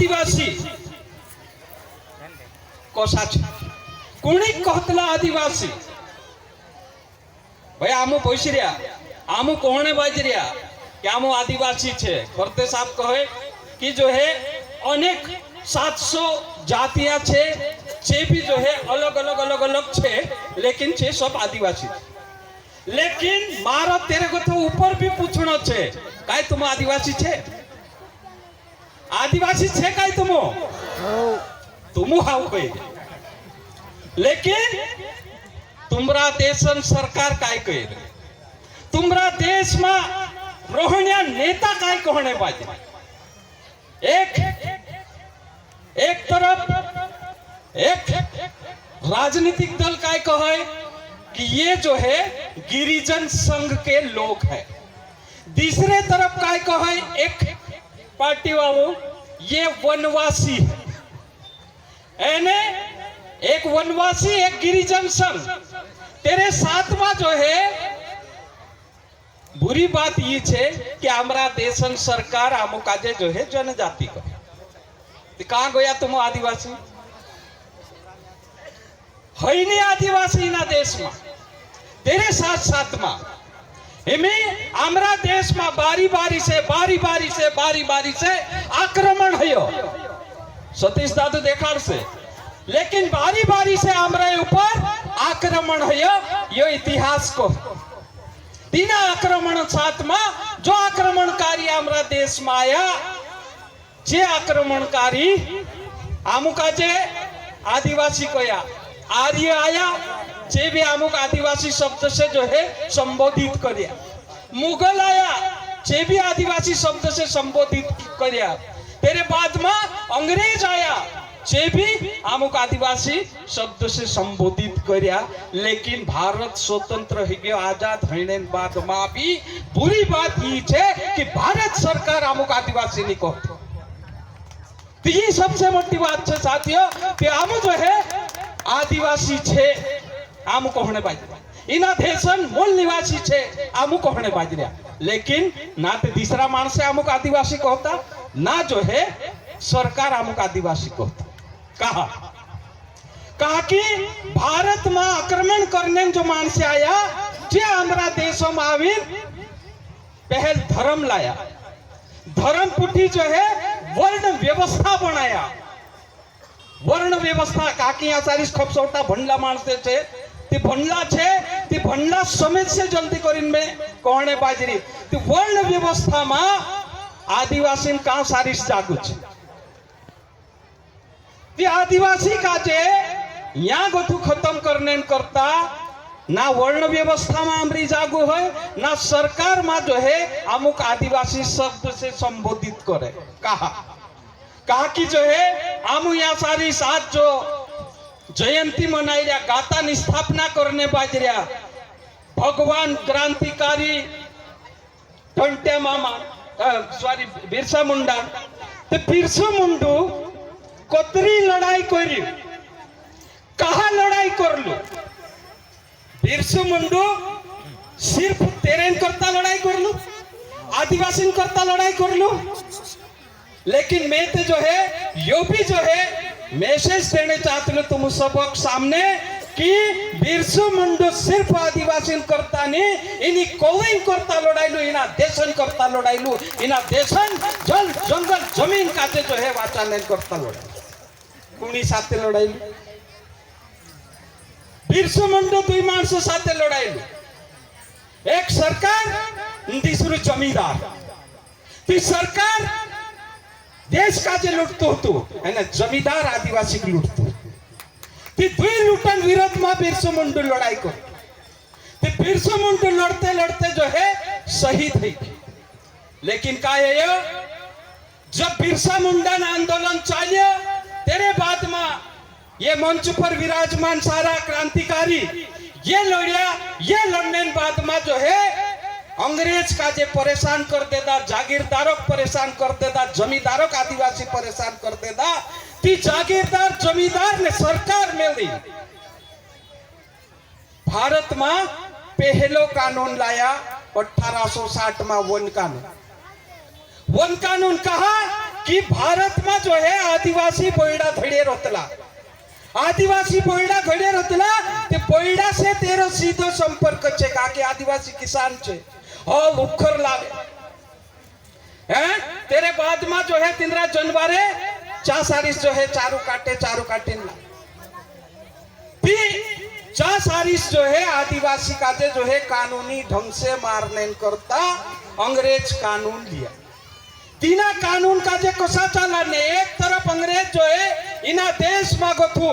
आदिवासी कोसा छे कोणी कहतला आदिवासी भाई आमु पैसरिया आमु कोणे बाजरिया कि आमु आदिवासी छे फरते साहब कहे कि जो है अनेक 700 जातियां छे जे भी जो है अलग अलग अलग अलग छे लेकिन छे सब आदिवासी लेकिन मारो तेरे को तो ऊपर भी पूछनो छे काय तुम आदिवासी छे आदिवासी छे काय तुम हाउ कोई लेकिन तुमरा देशन सरकार काय कहे तुमरा देश में रोहण्या नेता काय कहने पाहिजे एक तरफ एक राजनीतिक दल काय कहे कि ये जो है गिरिजन संघ के लोग हैं दूसरे तरफ काय कहे एक पार्टी वालों ये वनवासी है एक वनवासी एक गिरिजन संघ तेरे साथ में जो है बुरी बात ये छे कि हमारा देशन सरकार आमो काजे जो है जनजाति को कहाँ गया तुम आदिवासी है नहीं आदिवासी ना देश में तेरे साथ साथ में हमारा देश में बारी बारी से आक्रमण है सतीश दादू देखाड़ से लेकिन बारी बारी से हमारे ऊपर आक्रमण है यो इतिहास को तीना आक्रमण साथ में जो आक्रमणकारी हमारा देश में आया जे आक्रमणकारी आमुका जे आदिवासी को या आर्य आया जे भी अमुक आदिवासी शब्द से जो है संबोधित करिया मुगल आया जे भी आदिवासी शब्द से संबोधित करिया तेरे बाद में अंग्रेज आया जे भी अमुक आदिवासी शब्द से संबोधित करिया लेकिन भारत स्वतंत्र हो गया आजाद होने बाद में भी बुरी बात ये है कि भारत सरकार अमुक आदिवासी नहीं कहती तो ये सबसे मोटी बात है साथियों कि आम जो है आदिवासी छे आम कहने बाजे इना देशन मूल निवासी छे आमु कहने बाज रहा लेकिन ना तो तीसरा मानस अमुक आदिवासी कहता ना जो है सरकार अमुक आदिवासी कहता कहा कि भारत में आक्रमण करने जो मानस आया जे हमारा देशों में आवी पहल धर्म लाया धर्म पुठी जो है वर्ण व्यवस्था बनाया वर्ण व्यवस्था काकी आसारी खपसोटा भंडला मानसे छे ती भंडला छे ती भंडला समेत से जल्दी करीन में कहने बाजरी ती वर्ण व्यवस्था में आदिवासी का सारी जागू छे ती आदिवासी का जे यहाँ गोथु खत्म करने करता ना वर्ण व्यवस्था में हमारी जागू है ना सरकार में जो है अमुक आदिवासी शब्द से संबोधित करे कहा कि जो है हम यहाँ सारी साथ जो जयंती मनाई रहा गाता स्थापना करने बाज रहा भगवान क्रांतिकारी टंट्या मामा सॉरी बिरसा मुंडा तो बिरसा मुंडू कोतरी लड़ाई करी कहा लड़ाई कर लो बिरसा मुंडू सिर्फ तेरेन करता लड़ाई कर लो आदिवासी करता लड़ाई कर लो लेकिन मैं तो जो है यो भी जो है मैसेज देने चाहते हूँ तुम सबक सामने कि बिरसा मुंडा सिर्फ आदिवासी करता नहीं इन्हीं कोविंग करता लड़ाई लो इना देशन करता लड़ाई लो इना देशन जल जंगल जमीन का जो है वाचा नहीं करता लड़ाई कुणी साथे लड़ाई लो बिरसा मुंडा दुई मानसों साथे लड़ाई लो एक सरकार दूसरी जमींदार ती सरकार देश का जे लुटतो है ना जमींदार आदिवासी की लुटतो ती दुई लुटन विरोध में बिरसा मुंडा लड़ाई कर ती बिरसा मुंडा लड़ते लड़ते जो है शहीद है लेकिन का है जब बिरसा मुंडा ने आंदोलन चालिया तेरे बाद में ये मंच पर विराजमान सारा क्रांतिकारी ये लड़िया ये लड़ने बाद में जो है अंग्रेज का जे परेशान कर देता जागीरदारों परेशान कर देता जमींदारों का आदिवासी परेशान कर देता ती जागीरदार जमींदार ने सरकार में ली भारत में पहलो कानून लाया 1860 में वन कानून कहा कि भारत में जो है आदिवासी पोयडा धड़े रोतला, आदिवासी पोयडा धड़े रोतला, ते पोयडा से तेरो सीधो संपर्क छे, का के आदिवासी किसान छे, और उखर लावे हैं। तेरे बाद में जो है तिंद्रा जनवारे चासारिस जो है चारू काटे ला चासारिस जो है आदिवासी का जो है कानूनी ढंग से मारने करता अंग्रेज कानून लिया। तीना कानून का जे कसा चालाने, एक तरफ अंग्रेज जो है इना देश में गोथू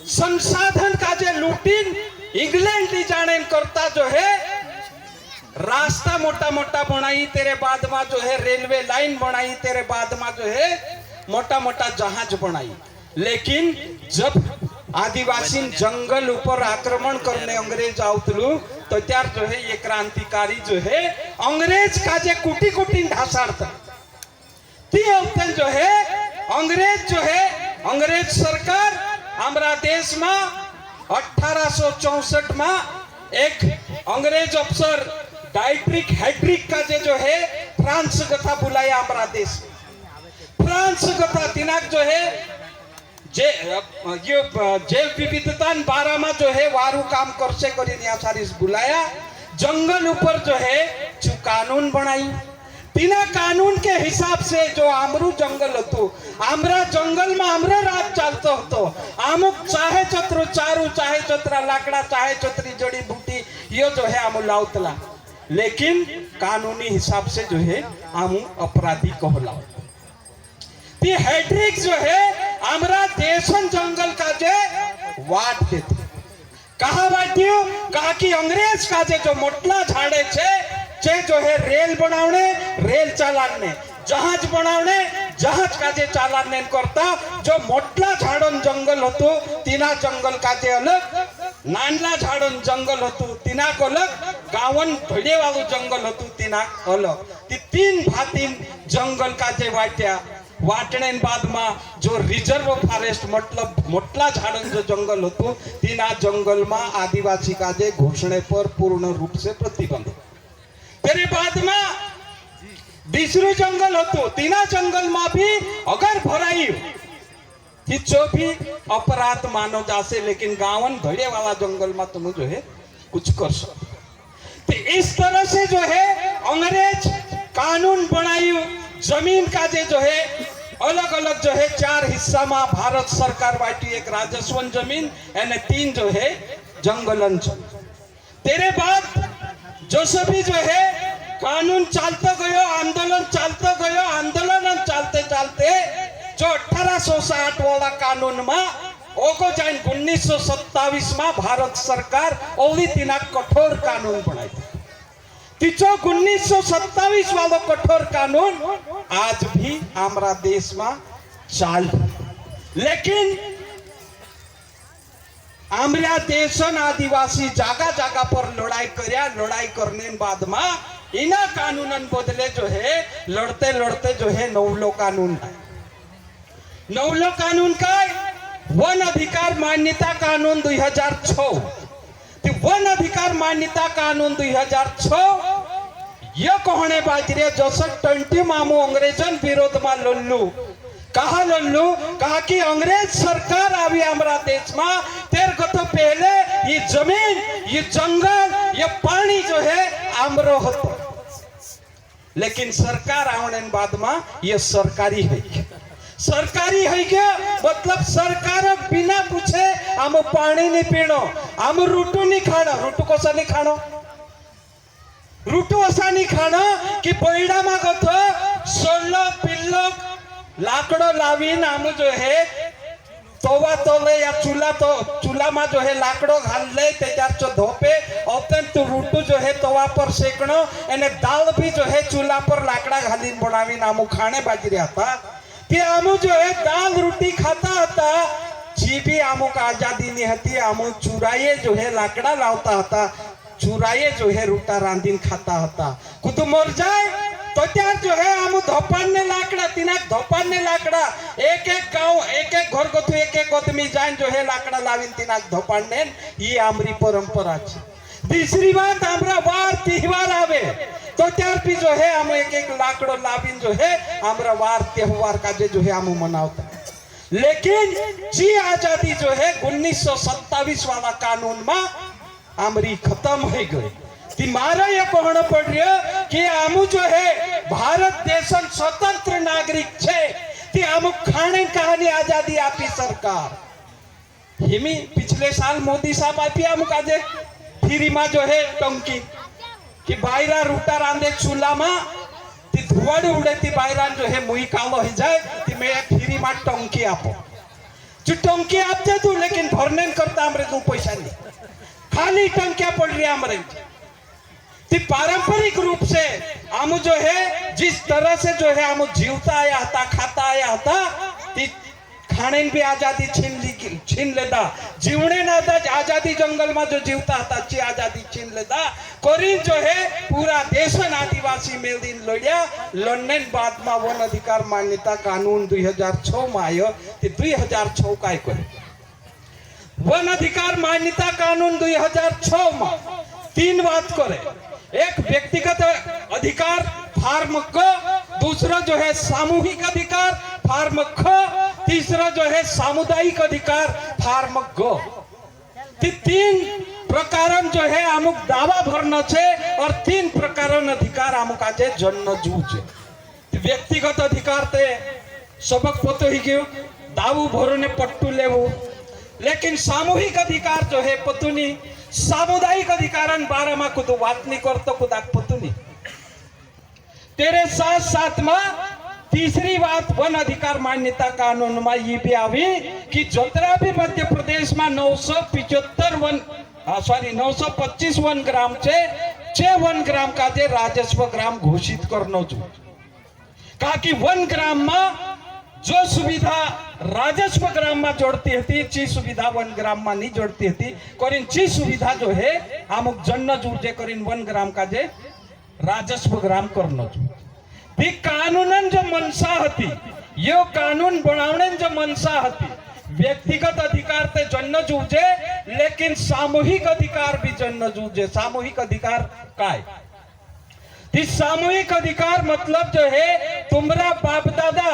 संसाधन का जे लूटिन इंग्लैंड ली जाने करता जो है रास्ता मोटा मोटा बनाई, तेरे बाद में जो है रेलवे लाइन बनाई, तेरे बाद में जो है मोटा मोटा जहाज बनाई। लेकिन जब आदिवासी जंगल ऊपर आक्रमण करने अंग्रेज आवतलू तो त्यार जो है ये क्रांतिकारी जो है अंग्रेज का जे कुटी कुटी ढासाड़ता, ती अवतन जो है अंग्रेज सरकार हमारा देश में 1864 में एक अंग्रेज अफसर डाइट्रिक हैड्रिक का जो है फ्रांस गथा बुलाया हमारा देश। फ्रांस गथा तिनाक जो है जेल विविधतान बारा में जो है वारू काम करसे करीने यहाँ सारिस बुलाया। जंगल ऊपर जो है जो कानून बनाई, बिना कानून के हिसाब से जो आमरू जंगल होतो, आमरा जंगल में आमरा राज चालतो होतो, आमुक चाहे चतरो चारू, चाहे चतरा लाकड़ा, चाहे चतरी जड़ी बूटी यो जो है आमु लाउतला। लेकिन कानूनी हिसाब से जो है आमु अपराधी कहलाओ। ती हैड्रिक जो है हमारा देशन जंगल का जे वाट देते, कहा बाटियो, कहा कि अंग्रेज का जे जो मोटला झाड़े चे जो है रेल बनावने, रेल चालाने, जहाज बनावने, जहाज का जे चालाने करता। जो मोटला झाड़न जंगल होतो तीना जंगल का जे अलग, नानला झाड़न जंगल होतो तीना को अलग, गावन भड़े वालू जंगल होतो तीना अलग। ती तीन भातीन जंगल का जे वाटने बाद में जो रिजर्व फॉरेस्ट मतलब मोटला झाड़न जो जंगल होतो तीना जंगल में आदिवासी का जे घोषणे पर पूर्ण रूप से प्रतिबंध। तेरे बाद में दूसरू जंगल होतो, तीना जंगल में भी अगर भराई कि जो भी अपराध मानो जासे, लेकिन गावन भड़े वाला जंगल में तुम जो है कुछ कर सकते। तो इस तरह से जो है अंग्रेज कानून बनाई। जमीन का जो है अलग अलग जो है 4 हिस्सा में भारत सरकार बांटी, एक राजस्वन जमीन एने 3 जो है जंगलन। तेरे बाद जो सभी जो है कानून चलता गयो, आंदोलन चलता गयो, आंदोलन चलते चलते जो 1860 वाला कानून में ओको जाइन 1927 में भारत सरकार ओली तीना कठोर कानून बनाई। तीचो 1927 वाला कठोर कानून आज भी हमारा देश में चाल। लेकिन हमारा देशन आदिवासी जगह जगह पर लड़ाई करया, लड़ाई करने बाद में इना कानूनन बदले जो है लड़ते लड़ते जो है नौलो कानून, नौलो कानून का वन अधिकार मान्यता कानून 2006, वन अधिकार मान्यता कानून 2006 ये कहने बाजरे जसक टंटी मामू अंग्रेजन विरोध में लल्लू। कहा कि अंग्रेज सरकार आवी हमारा देश में, तेरे को तो पहले ये जमीन, ये जंगल, ये पानी जो है आमरो होतो, लेकिन सरकार आने बाद में ये सरकारी है। सरकारी है क्या मतलब सरकार बिना पूछे हम पानी नहीं पीनो, हम रूटू नहीं खाना। रूटू कोसा नहीं खानो, रूटू ऐसा नहीं खाना कि पैड़ा में गो सोलो पिल्लो लाकड़ो लावीन हम जो है तोवा तोले या चूल्हा में जो है लाकड़ो घाल ले त्यार जो धोपे औतन तो रूटू जो है तोवा पर सेकणो एने दाल भी जो है चूल्हा पर लाकड़ा घालीन बनावीन हम खाने बाजी रहा था कि आमु जो है दाल रोटी खाता था। जी भी आमु का आजादी नहीं हती, आमु चुराए जो है लाकड़ा लावता था, चुराए जो है रूटा रांधीन खाता था। कुछ मर जाए तो त्यार जो है आमु धोपाने लाकड़ा, तिनाक धोपाने लाकड़ा, एक एक गांव एक एक घर को एक एक आदमी जाए जो है लाकड़ा लावीन तिनाक धोपाने, ये आमरी परंपरा है। तीसरी बात हमारा बार त्योहार आवे, तो त्यार भी जो है हम एक एक लाकड़ो लाबिन जो है हमरा वार त्योहार का जो है हम मनावता है। लेकिन जी आजादी जो है 1927 वाला कानून में आमरी खत्म हो गई। ती मारा ये कहना पड़ रहा कि हम जो है भारत देश स्वतंत्र नागरिक छे ती हम खाने कहानी आजादी आपी सरकार हिमी पिछले साल मोदी साहब आपी हम काजे फ्री में जो है टंकी कि बायरा रूटा रांधे चूल्हा में ती धुआड़ी उड़े ती बायरा जो है मुई कालो हो जाए ती मैं फ्री में टंकी आपो जो टंकी आपते तू लेकिन भरने करता हमरे तू पैसा नहीं खाली टंकिया पड़ रही हमरे ती पारंपरिक रूप से हम जो है जिस तरह से जो है हम जीवता आया था खाता आया था ती खाने भी आजादी छीन लेता जीवने ना था आजादी जंगल में जो जीवता था ची आजादी छीन लेता कोरिन जो है पूरा देशन आदिवासी मेल दिन लड़िया लड़ने बाद में वन अधिकार मान्यता कानून 2006 में आयो 2006 काय करे वन अधिकार मान्यता कानून 2006 में 3 बात करे। एक व्यक्तिगत अधिकार फार्म क, दूसरा जो है सामूहिक अधिकार फार्म ख, तीसरा जो है सामुदायिक अधिकार फार्म ग। 3 प्रकारन जो है अमुक दावा भरना छे और 3 प्रकारन अधिकार अमुक आजे जन्म जूचे। व्यक्तिगत अधिकार ते सबक पतो ही गयो दावू भरोने पट्टू लेवो। लेकिन सामूहिक अधिकार जो है पतो नहीं सामुदायिक अधिकारन बारे में कुछ बात नहीं करतो कुदाक पतो नहीं। तेरे साथ साथ में तीसरी बात वन अधिकार मान्यता कानून में ये भी आवी कि जोतरा भी मध्य प्रदेश में 925 वन ग्राम से 6 वन ग्राम का जे राजस्व ग्राम घोषित करनो जो कहा कि वन ग्राम में जो सुविधा राजस्व ग्राम में जोड़ती थी ची सुविधा वन ग्राम में नहीं जोड़ती थी करीन ची सुविधा जो है अमुक जन्न जुड़े करीन वन ग्राम का जे राजस्व ग्राम करनो जो भी कानूनन जो मनसा हती यो कानून बनावने जो मनसा हती व्यक्तिगत अधिकार ते जन्न जूझे लेकिन सामूहिक अधिकार भी जन्न जूझे। सामूहिक अधिकार काय सामूहिक अधिकार मतलब जो है तुम्हारा बाप दादा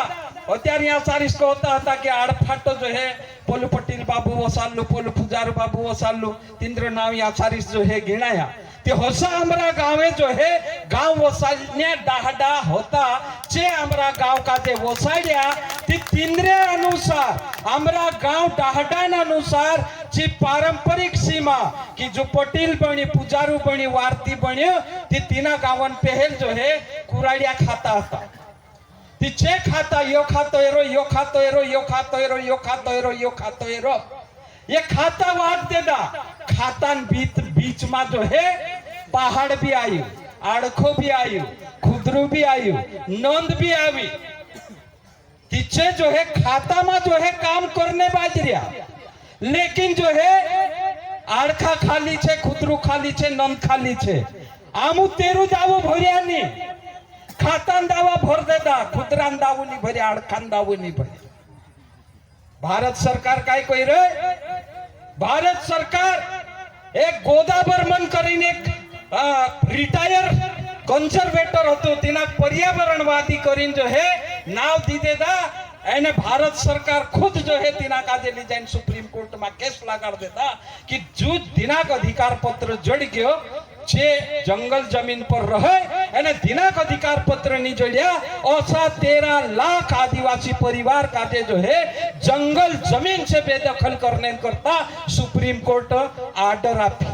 अत्यार यहाँ सारिस को होता था कि आड़फाटो जो है पोलू पटेल बाबू वसालू पोलू पुजारू बाबू वसालू तीन्द्र नाव यहाँ सारिस जो है गिनाया ते होसा हमरा गाँव जो है गाँव वसालने डाहडा होता चे हमरा गाँव का जे वसाड़िया ते तीन्द्रे अनुसार हमरा गाँव डाहडान अनुसार ची पारंपरिक सीमा की जो पटेल बनी पुजारू बनी वारती बनी ते तीना गावन पहल जो है कुराड़िया खाता था चे खाता यो खातो एरो यो खातो एरो यो खातो एरो यो खातो एरो यो खातो एरो ये खाता वाट देदा खातान बीच में जो है पहाड़ भी आयु आड़खो भी आयु खुदरू भी आयु नंद भी आई तीचे जो है खाता में जो है काम करने बाजरिया लेकिन जो है आड़खा खाली छे खुदरू खाली छे नंद खाली छे आमु तेरू दावो भरिया नहीं खातान दावा भर देता खुदरान दावू नहीं भरे आड़खान दावू नहीं भरे। भारत सरकार काय कोई रे भारत सरकार एक गोदाबर्मन करीने रिटायर कंजर्वेटर होतो तिना पर्यावरणवादी करीन जो है नाव दी देता एने भारत सरकार खुद जो है दिनाक आज डिजाइन सुप्रीम कोर्ट में केस लगाड़ देता कि जो दिनाक अधिकार पत्र जड़ गयो जे जंगल जमीन पर रहे एने दिनाक अधिकार पत्र नहीं जोड़िया ऐसा 13 लाख आदिवासी परिवार का जो है जंगल जमीन से बेदखल करने करता सुप्रीम कोर्ट आर्डर आपी।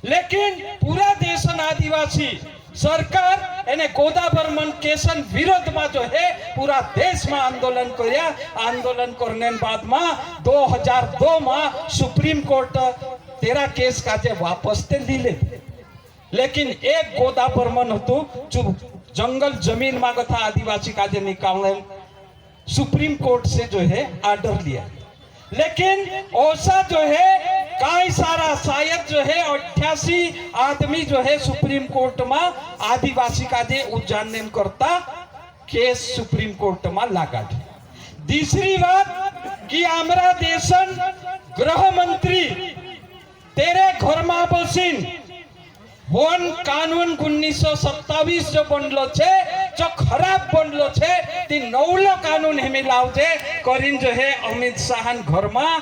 लेकिन पूरा देश आदिवासी सरकार एने गोदाबर्मन केसन विरोध में जो है पूरा देश में आंदोलन किया। आंदोलन करने बाद में 2002 में सुप्रीम कोर्ट तेरा केस का जे वापस ते ली ले। लेकिन एक गोदाबर्मन होतो जो जंगल जमीन मांगो था आदिवासी का जे निकालने सुप्रीम कोर्ट से जो है आर्डर लिया। लेकिन ऐसा जो है कई सारा शायद जो है 88 आदमी जो है सुप्रीम कोर्ट में आदिवासी का जे उज्जैन करता केस सुप्रीम कोर्ट में लगा। दूसरी बात कि हमारा देशन गृह मंत्री तेरे घर में बसिन वन कानून 1927 जो बनलो छे जो खराब बनलो छे ती नवलो कानून हेमी लावजे करीन जो है अमित शाहन घर में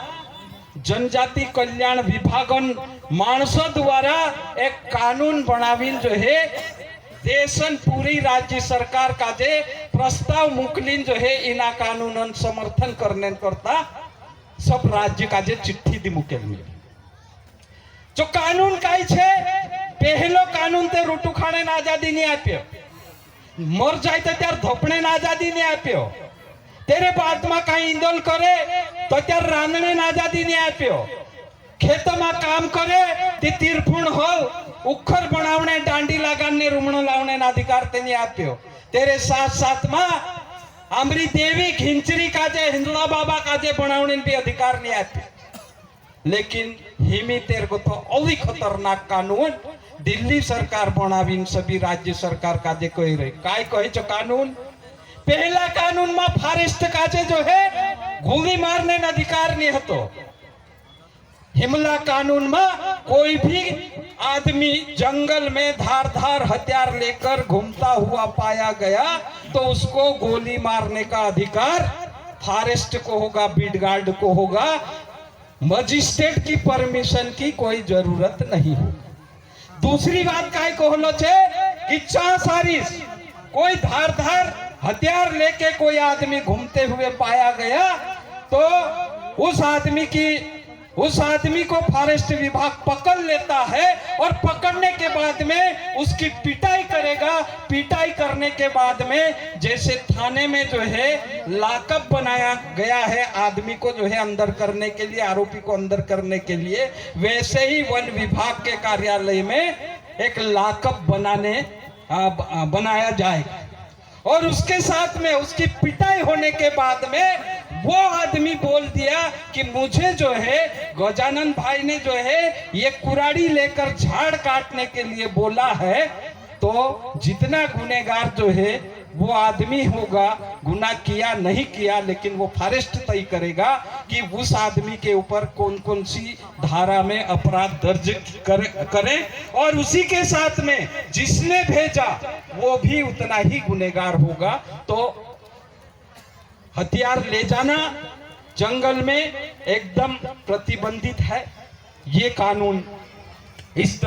जनजाति कल्याण विभागन माणसों द्वारा एक कानून बनावीन जो है देशन पूरी राज्य सरकार का जे प्रस्ताव मोकलीन जो है इना कानून समर्थन करने करता सब राज्य का जे चिट्ठी दी मुकेल जो कानून काई छे पहलो कानून ते रोटू खाने ने आजादी नहीं आप्यो मर जाए तो त्यार धोपने ने आजादी नहीं आप्यो तेरे बाद में कहीं इंदोल करे तो त्यार रांधने ने आजादी नहीं आप्यो खेतों में काम करे ती तीरफूण हो उखर बनावने डांडी लगाने रूमणो लावने ना अधिकार ते नहीं आप्यो तेरे साथ साथ में अमरी देवी खिंचरी काजे हिंदुला बाबा काजे बनावने भी अधिकार नहीं आप्यो लेकिन हिमी तेर को तो अवि खतरनाक कानून दिल्ली सरकार बनावीन सभी राज्य सरकार काजे कोई रही काय कहे जो कानून पहला कानून में फॉरेस्ट काजे जो है गोली मारने का अधिकार नहीं हतो हिमला कानून में कोई भी आदमी जंगल में धार हथियार लेकर घूमता हुआ पाया गया तो उसको गोली मारने का अधिकार फॉरेस्ट को होगा बीट गार्ड को होगा मजिस्ट्रेट की परमिशन की कोई जरूरत नहीं है। दूसरी बात काय कहलो छे कि सारिस कोई धार हथियार लेके कोई आदमी घूमते हुए पाया गया तो उस आदमी को फॉरेस्ट विभाग पकड़ लेता है और पकड़ने के बाद में उसकी पिटाई करेगा पिटाई करने के बाद में जैसे थाने में जो है लाकअप बनाया गया है आदमी को जो है अंदर करने के लिए आरोपी को अंदर करने के लिए वैसे ही वन विभाग के कार्यालय में एक लाकअप बनाया जाएगा और उसके साथ में उसकी पिटाई होने के बाद में वो आदमी बोल दिया कि मुझे जो है गजानन भाई ने जो है ये कुराड़ी लेकर झाड़ काटने के लिए बोला है तो जितना गुनेगार जो है वो आदमी होगा गुनाह किया नहीं किया लेकिन वो फॉरेस्ट तय करेगा कि उस आदमी के ऊपर कौन कौन सी धारा में अपराध दर्ज करें और उसी के साथ में जिसने भेजा वो भी उतना ही गुनेगार होगा। तो हथियार ले जाना जंगल में एकदम प्रतिबंधित है ये कानून इस तरह